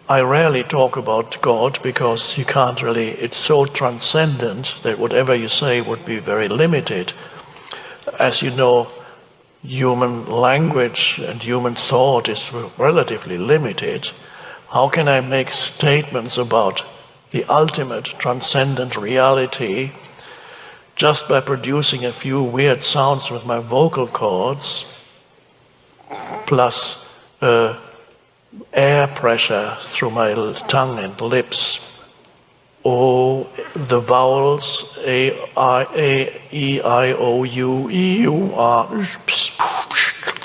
I rarely talk about God because you can't really, it's so transcendent that whatever you say would be very limited. As you know, human language and human thought is relatively limited. How can I make statements about the ultimate transcendent reality just by producing a few weird sounds with my vocal cords, plus air pressure through my tongue and lips? Oh, the vowels A, I, A, E, I, O, U, E, U, R.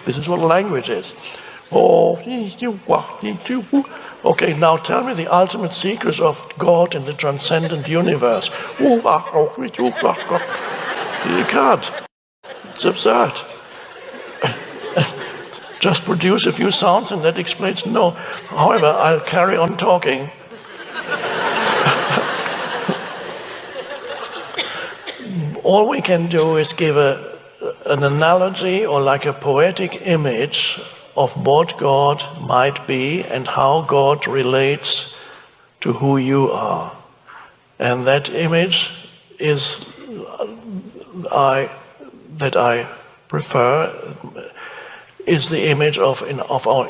This is what language is. Oh, okay, now tell me the ultimate secrets of God in the transcendent universe. You can't. It's absurd. Just produce a few sounds and that explains. No. However, I'll carry on talking. All we can do is give an analogy or like a poetic image of what God might be and how God relates to who you are. And that image is that I prefer is the image of our,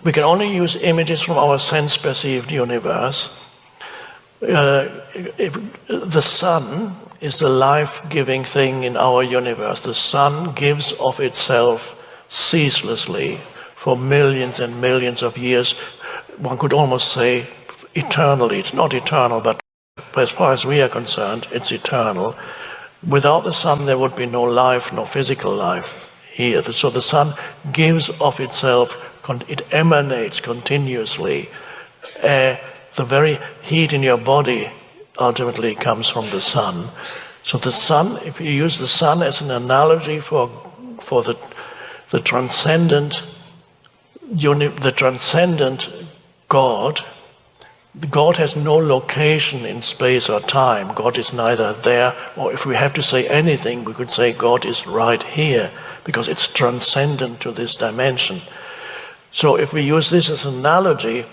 we can only use images from our sense-perceived universe. If the sun is the life-giving thing in our universe. The sun gives of itself ceaselessly for millions and millions of years. One could almost say eternally. It's not eternal, but as far as we are concerned, it's eternal. Without the sun, there would be no life, no physical life here. So the sun gives of itself, it emanates continuously. The very heat in your body ultimately comes from the sun. So the sun, if you use the sun as an analogy for the transcendent God, God has no location in space or time. God is neither there, or if we have to say anything, we could say God is right here, because it's transcendent to this dimension. So if we use this as an analogy,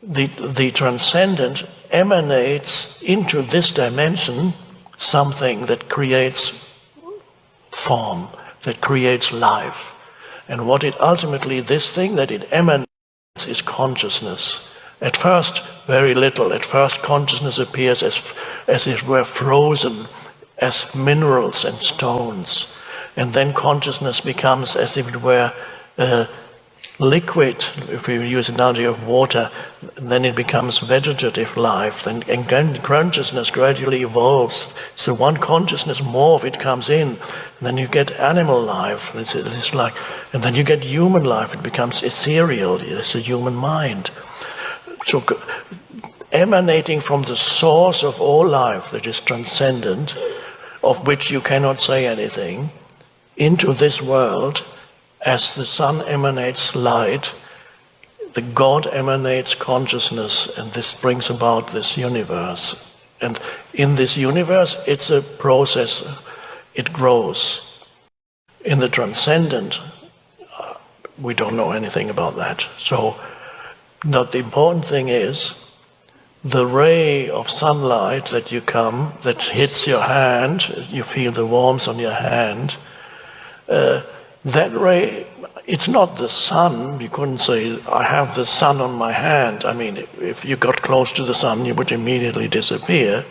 the transcendent emanates into this dimension something that creates form, that creates life. And what it ultimately, this thing that it emanates is consciousness. At first, very little. At first, consciousness appears as it were frozen, as minerals and stones. And then consciousness becomes as if it were liquid, if we use the analogy of water, then it becomes vegetative life, and consciousness gradually evolves. So one consciousness, more of it comes in, and then you get animal life, it's like, and then you get human life, it becomes ethereal, it's a human mind. So emanating from the source of all life that is transcendent, of which you cannot say anything, into this world, as the sun emanates light, the God emanates consciousness, and this brings about this universe. And in this universe, it's a process, it grows. In the transcendent, we don't know anything about that. So, the important thing is, the ray of sunlight that hits your hand, you feel the warmth on your hand, that ray, it's not the sun. You couldn't say, I have the sun on my hand. I mean, if you got close to the sun, you would immediately disappear.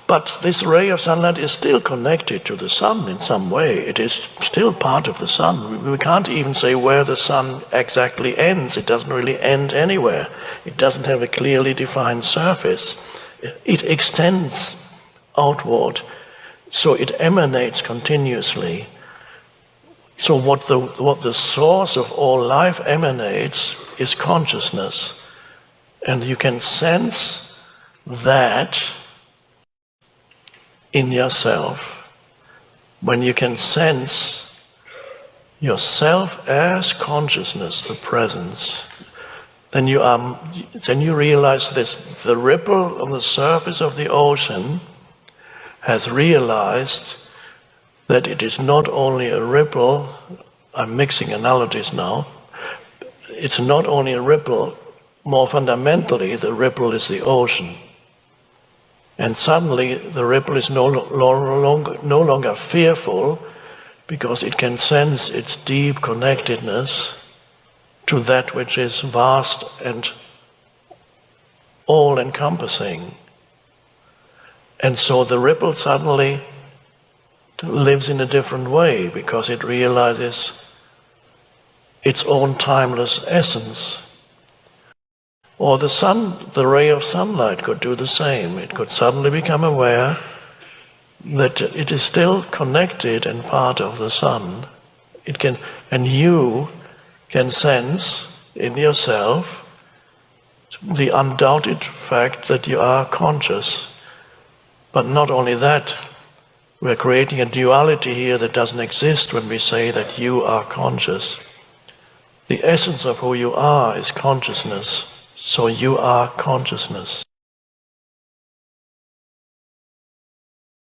But this ray of sunlight is still connected to the sun in some way. It is still part of the sun. We can't even say where the sun exactly ends. It doesn't really end anywhere. It doesn't have a clearly defined surface. It extends outward, so it emanates continuously. So what the source of all life emanates is consciousness. And you can sense that in yourself. When you can sense yourself as consciousness, the presence, then you realize this. The ripple on the surface of the ocean has realized that it is not only a ripple, I'm mixing analogies now, it's not only a ripple, more fundamentally, the ripple is the ocean. And suddenly the ripple is no longer fearful, because it can sense its deep connectedness to that which is vast and all-encompassing. And so the ripple suddenly lives in a different way, because it realizes its own timeless essence. Or the sun, the ray of sunlight could do the same. It could suddenly become aware that it is still connected and part of the sun. It can, and you can sense in yourself the undoubted fact that you are conscious. But not only that, we're creating a duality here that doesn't exist when we say that you are conscious. The essence of who you are is consciousness, so you are consciousness.